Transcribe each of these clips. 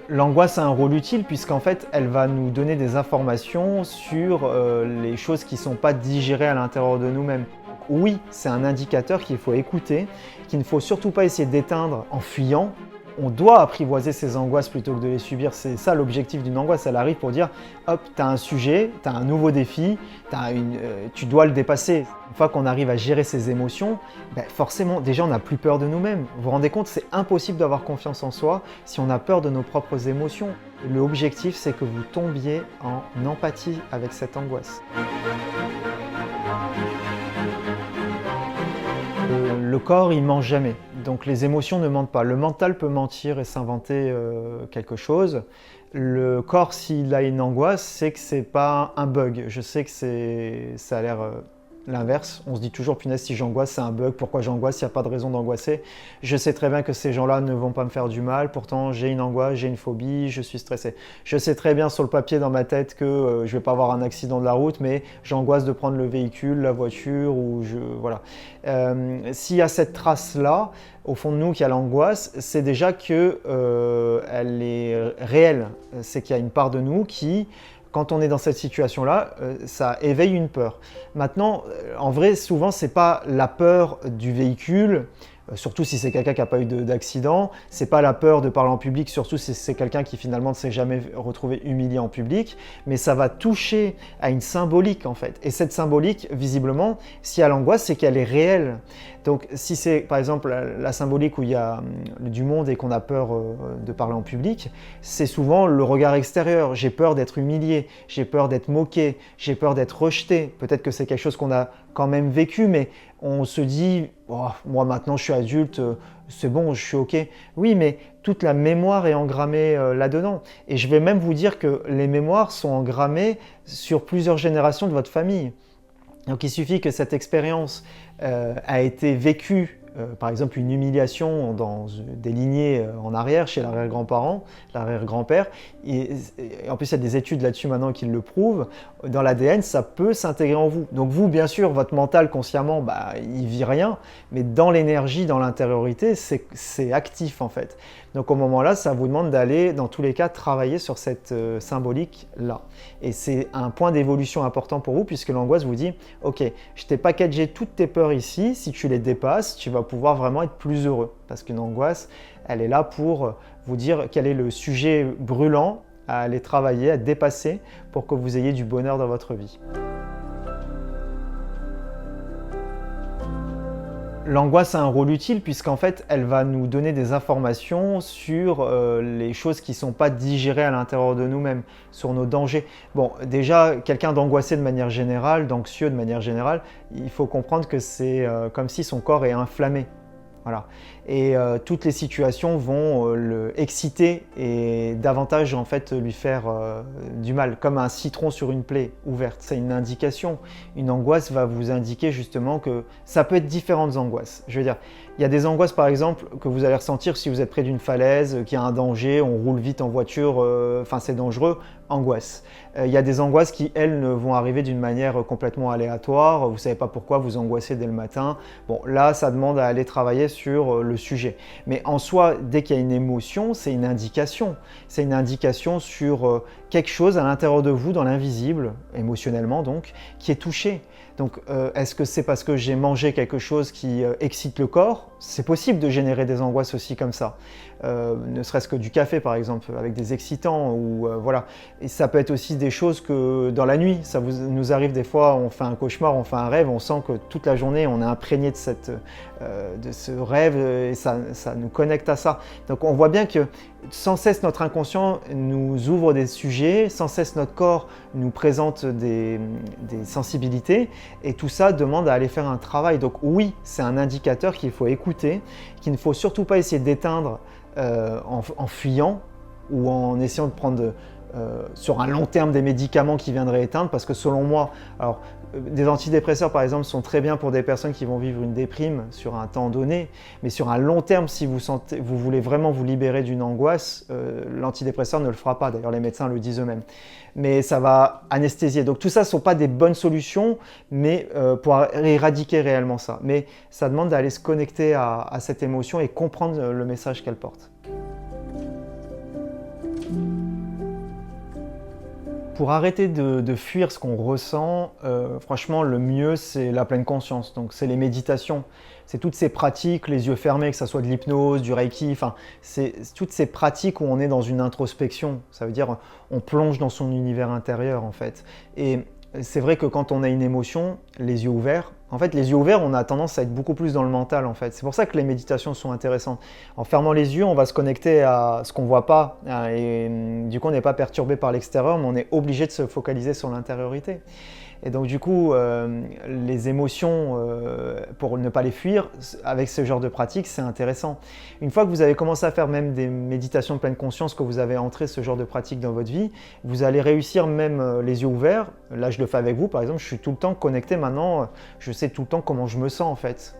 L'angoisse a un rôle utile puisqu'en fait, elle va nous donner des informations sur les choses qui ne sont pas digérées à l'intérieur de nous-mêmes. Oui, c'est un indicateur qu'il faut écouter, qu'il ne faut surtout pas essayer d'éteindre en fuyant. On doit apprivoiser ses angoisses plutôt que de les subir. C'est ça l'objectif d'une angoisse. Elle arrive pour dire, hop, tu as un sujet, tu as un nouveau défi, tu dois le dépasser. Une fois qu'on arrive à gérer ses émotions, forcément, déjà, on n'a plus peur de nous-mêmes. Vous vous rendez compte, c'est impossible d'avoir confiance en soi si on a peur de nos propres émotions. L'objectif, c'est que vous tombiez en empathie avec cette angoisse. Le corps, il ment jamais, donc les émotions ne mentent pas. Le mental peut mentir et s'inventer quelque chose. Le corps, s'il a une angoisse, c'est que c'est pas un bug. Je sais que ça a l'air l'inverse. On se dit toujours, punaise, si j'angoisse, c'est un bug. Pourquoi j'angoisse? Il n'y a pas de raison d'angoisser. Je sais très bien que ces gens-là ne vont pas me faire du mal. Pourtant, j'ai une angoisse, j'ai une phobie, je suis stressé. Je sais très bien sur le papier dans ma tête que je vais pas avoir un accident de la route, mais j'angoisse de prendre le véhicule, la voiture, voilà. S'il y a cette trace-là, au fond de nous, qui a l'angoisse, c'est déjà que elle est réelle. C'est qu'il y a une part de nous qui, quand on est dans cette situation-là, ça éveille une peur. Maintenant, en vrai, souvent, c'est pas la peur du véhicule, surtout si c'est quelqu'un qui n'a pas eu d'accident, c'est pas la peur de parler en public, surtout si c'est quelqu'un qui finalement ne s'est jamais retrouvé humilié en public, mais ça va toucher à une symbolique en fait. Et cette symbolique, visiblement, si elle l'angoisse, c'est qu'elle est réelle. Donc si c'est par exemple la symbolique où il y a du monde et qu'on a peur de parler en public, c'est souvent le regard extérieur. J'ai peur d'être humilié, j'ai peur d'être moqué, j'ai peur d'être rejeté. Peut-être que c'est quelque chose qu'on a quand même vécu, mais on se dit oh, moi maintenant je suis adulte, c'est bon, je suis ok. Oui, mais toute la mémoire est engrammée là-dedans. Et je vais même vous dire que les mémoires sont engrammées sur plusieurs générations de votre famille. Donc il suffit que cette expérience a été vécue, par exemple une humiliation dans des lignées en arrière chez l'arrière-grand-parent, l'arrière-grand-père, et en plus il y a des études là-dessus maintenant qui le prouvent, dans l'ADN ça peut s'intégrer en vous. Donc vous bien sûr votre mental consciemment il vit rien, mais dans l'énergie, dans l'intériorité c'est actif en fait. Donc au moment là ça vous demande d'aller dans tous les cas travailler sur cette symbolique là. Et c'est un point d'évolution important pour vous puisque l'angoisse vous dit ok, je t'ai packagé toutes tes peurs ici, si tu les dépasses, tu vas pouvoir vraiment être plus heureux. Parce qu'une angoisse, elle est là pour vous dire quel est le sujet brûlant à aller travailler, à dépasser pour que vous ayez du bonheur dans votre vie. L'angoisse a un rôle utile puisqu'en fait, elle va nous donner des informations sur les choses qui ne sont pas digérées à l'intérieur de nous-mêmes, sur nos dangers. Bon, déjà, quelqu'un d'angoissé de manière générale, d'anxieux de manière générale, il faut comprendre que c'est comme si son corps est inflammé. Voilà. Et toutes les situations vont le exciter et davantage en fait lui faire du mal, comme un citron sur une plaie ouverte. C'est une indication. Une angoisse va vous indiquer justement que ça peut être différentes angoisses. Je veux dire, il y a des angoisses par exemple que vous allez ressentir si vous êtes près d'une falaise, qu'il y a un danger, on roule vite en voiture, c'est dangereux, angoisse. Il y a des angoisses qui, elles, vont arriver d'une manière complètement aléatoire, vous ne savez pas pourquoi, vous angoissez dès le matin. Bon, là, ça demande à aller travailler sur le sujet. Mais en soi, dès qu'il y a une émotion, c'est une indication. C'est une indication sur quelque chose à l'intérieur de vous, dans l'invisible, émotionnellement donc, qui est touché. Donc, est-ce que c'est parce que j'ai mangé quelque chose qui excite le corps? C'est possible de générer des angoisses aussi comme ça. Ne serait-ce que du café par exemple, avec des excitants ou voilà. Et ça peut être aussi des choses que dans la nuit, ça nous arrive des fois, on fait un cauchemar, on fait un rêve, on sent que toute la journée on est imprégné de ce rêve et ça nous connecte à ça. Donc on voit bien que sans cesse notre inconscient nous ouvre des sujets, sans cesse notre corps nous présente des sensibilités et tout ça demande à aller faire un travail. Donc oui, c'est un indicateur qu'il faut écouter, qu'il ne faut surtout pas essayer d'éteindre en fuyant ou en essayant de prendre sur un long terme des médicaments qui viendraient éteindre parce que selon moi, alors des antidépresseurs par exemple sont très bien pour des personnes qui vont vivre une déprime sur un temps donné, mais sur un long terme si vous voulez vraiment vous libérer d'une angoisse, l'antidépresseur ne le fera pas, d'ailleurs les médecins le disent eux-mêmes. Mais ça va anesthésier. Donc tout ça ne sont pas des bonnes solutions mais pour éradiquer réellement ça. Mais ça demande d'aller se connecter à cette émotion et comprendre le message qu'elle porte. Pour arrêter de fuir ce qu'on ressent, franchement, le mieux, c'est la pleine conscience. Donc, c'est les méditations. C'est toutes ces pratiques, les yeux fermés, que ce soit de l'hypnose, du reiki, enfin, c'est toutes ces pratiques où on est dans une introspection. Ça veut dire on plonge dans son univers intérieur, en fait. Et c'est vrai que quand on a une émotion, les yeux ouverts, en fait, les yeux ouverts, on a tendance à être beaucoup plus dans le mental, en fait. C'est pour ça que les méditations sont intéressantes. En fermant les yeux, on va se connecter à ce qu'on ne voit pas. Et du coup, on n'est pas perturbé par l'extérieur, mais on est obligé de se focaliser sur l'intériorité. Et donc, du coup, les émotions, pour ne pas les fuir, avec ce genre de pratique, c'est intéressant. Une fois que vous avez commencé à faire même des méditations de pleine conscience, que vous avez entré ce genre de pratique dans votre vie, vous allez réussir même les yeux ouverts. Là, je le fais avec vous, par exemple, je suis tout le temps connecté maintenant, je sais tout le temps comment je me sens en fait.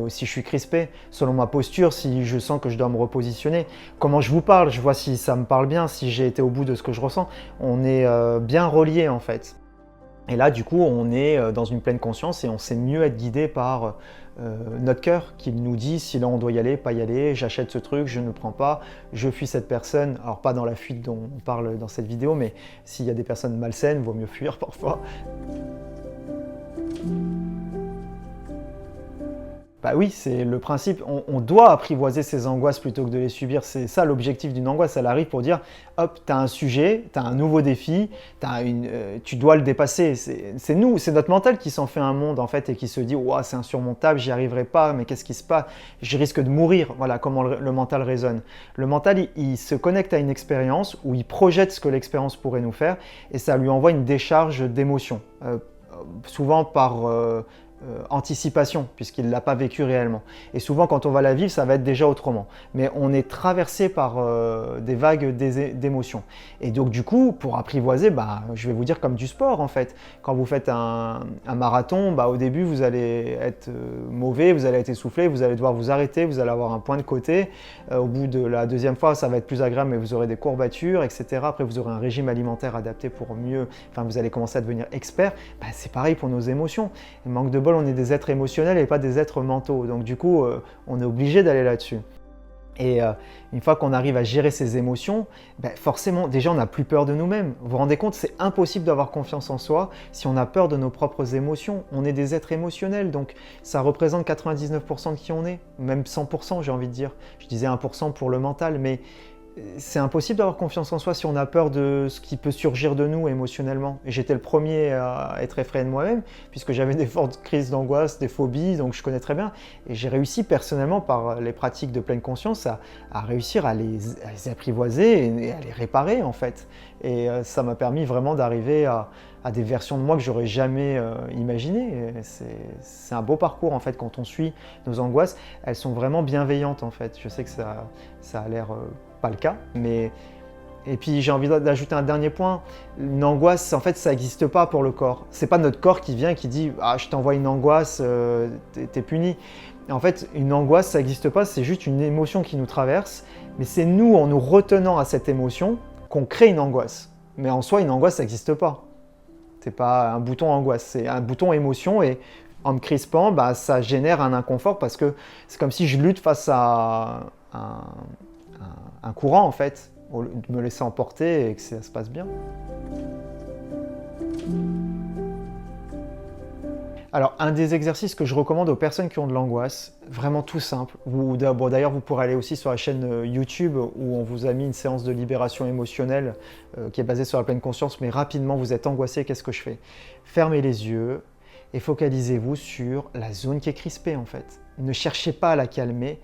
Si je suis crispé, selon ma posture, si je sens que je dois me repositionner, comment je vous parle, je vois si ça me parle bien, si j'ai été au bout de ce que je ressens. On est bien reliés en fait. Et là, du coup, on est dans une pleine conscience et on sait mieux être guidé par notre cœur qui nous dit si là on doit y aller, pas y aller, j'achète ce truc, je ne le prends pas, je fuis cette personne. Alors pas dans la fuite dont on parle dans cette vidéo, mais s'il y a des personnes malsaines, il vaut mieux fuir parfois. Bah oui, c'est le principe, on doit apprivoiser ses angoisses plutôt que de les subir. C'est ça l'objectif d'une angoisse, elle arrive pour dire, hop, tu as un sujet, tu as un nouveau défi, tu dois le dépasser. C'est nous, c'est notre mental qui s'en fait un monde en fait et qui se dit, ouah, c'est insurmontable, j'y arriverai pas, mais qu'est-ce qui se passe? Je risque de mourir. Voilà comment le mental résonne. Le mental, il se connecte à une expérience où il projette ce que l'expérience pourrait nous faire et ça lui envoie une décharge d'émotions, souvent par anticipation, puisqu'il ne l'a pas vécu réellement. Et souvent, quand on va la vivre, ça va être déjà autrement. Mais on est traversé par des vagues d'émotions. Et donc, du coup, pour apprivoiser, je vais vous dire comme du sport, en fait. Quand vous faites un marathon, au début, vous allez être mauvais, vous allez être essoufflé, vous allez devoir vous arrêter, vous allez avoir un point de côté. Au bout de la deuxième fois, ça va être plus agréable, mais vous aurez des courbatures, etc. Après, vous aurez un régime alimentaire adapté pour mieux... Enfin, vous allez commencer à devenir expert. C'est pareil pour nos émotions. Le manque de bol, on est des êtres émotionnels et pas des êtres mentaux. Donc du coup, on est obligé d'aller là-dessus. Et une fois qu'on arrive à gérer ses émotions, forcément, déjà, on n'a plus peur de nous-mêmes. Vous vous rendez compte, c'est impossible d'avoir confiance en soi si on a peur de nos propres émotions. On est des êtres émotionnels, donc ça représente 99% de qui on est, même 100%, j'ai envie de dire. Je disais 1% pour le mental, mais c'est impossible d'avoir confiance en soi si on a peur de ce qui peut surgir de nous émotionnellement. Et j'étais le premier à être effrayé de moi-même, puisque j'avais des fortes crises d'angoisse, des phobies, donc je connais très bien. Et j'ai réussi personnellement, par les pratiques de pleine conscience, à réussir à les apprivoiser et à les réparer en fait. Et ça m'a permis vraiment d'arriver à des versions de moi que j'aurais jamais imaginées. C'est un beau parcours en fait quand on suit nos angoisses. Elles sont vraiment bienveillantes en fait. Je sais que ça a l'air... pas le cas, mais... Et puis j'ai envie d'ajouter un dernier point, une angoisse, en fait, ça n'existe pas pour le corps. C'est pas notre corps qui vient et qui dit « Ah, je t'envoie une angoisse, t'es puni ». En fait, une angoisse, ça n'existe pas, c'est juste une émotion qui nous traverse, mais c'est nous, en nous retenant à cette émotion, qu'on crée une angoisse. Mais en soi, une angoisse, ça n'existe pas. C'est pas un bouton angoisse, c'est un bouton émotion et en me crispant, ça génère un inconfort parce que c'est comme si je lutte face à un courant en fait, au lieu de me laisser emporter et que ça se passe bien. Alors, un des exercices que je recommande aux personnes qui ont de l'angoisse, vraiment tout simple, d'ailleurs vous pourrez aller aussi sur la chaîne YouTube où on vous a mis une séance de libération émotionnelle qui est basée sur la pleine conscience, mais rapidement vous êtes angoissé, qu'est-ce que je fais? Fermez les yeux et focalisez-vous sur la zone qui est crispée en fait. Ne cherchez pas à la calmer,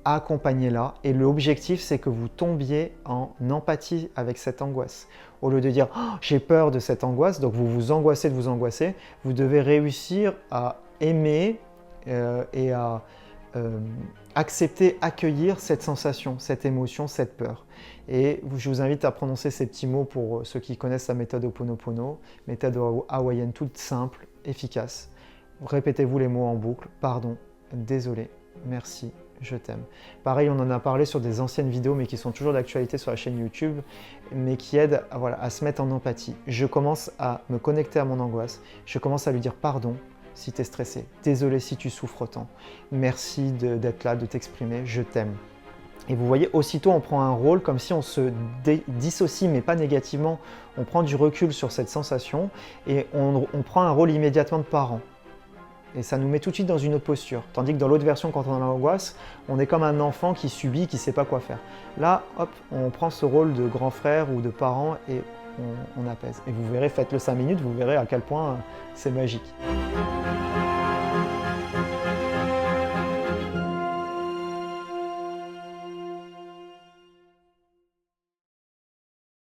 accompagnez-la et l'objectif c'est que vous tombiez en empathie avec cette angoisse. Au lieu de dire oh, j'ai peur de cette angoisse, donc vous vous angoissez de vous angoisser, vous devez réussir à aimer et à accepter, accueillir cette sensation, cette émotion, cette peur. Et je vous invite à prononcer ces petits mots pour ceux qui connaissent la méthode Ho'oponopono, méthode hawaïenne toute simple, efficace. Répétez-vous les mots en boucle, pardon, désolé, merci, je t'aime. Pareil, on en a parlé sur des anciennes vidéos, mais qui sont toujours d'actualité sur la chaîne YouTube, mais qui aident à se mettre en empathie. Je commence à me connecter à mon angoisse, je commence à lui dire pardon si tu es stressé, désolé si tu souffres autant, merci d'être là, de t'exprimer, je t'aime. Et vous voyez, aussitôt on prend un rôle comme si on se dissocie, mais pas négativement. On prend du recul sur cette sensation et on prend un rôle immédiatement de parent. Et ça nous met tout de suite dans une autre posture. Tandis que dans l'autre version, quand on est dans l'angoisse, on est comme un enfant qui subit, qui ne sait pas quoi faire. Là, hop, on prend ce rôle de grand frère ou de parent et on apaise. Et vous verrez, faites-le 5 minutes, vous verrez à quel point c'est magique.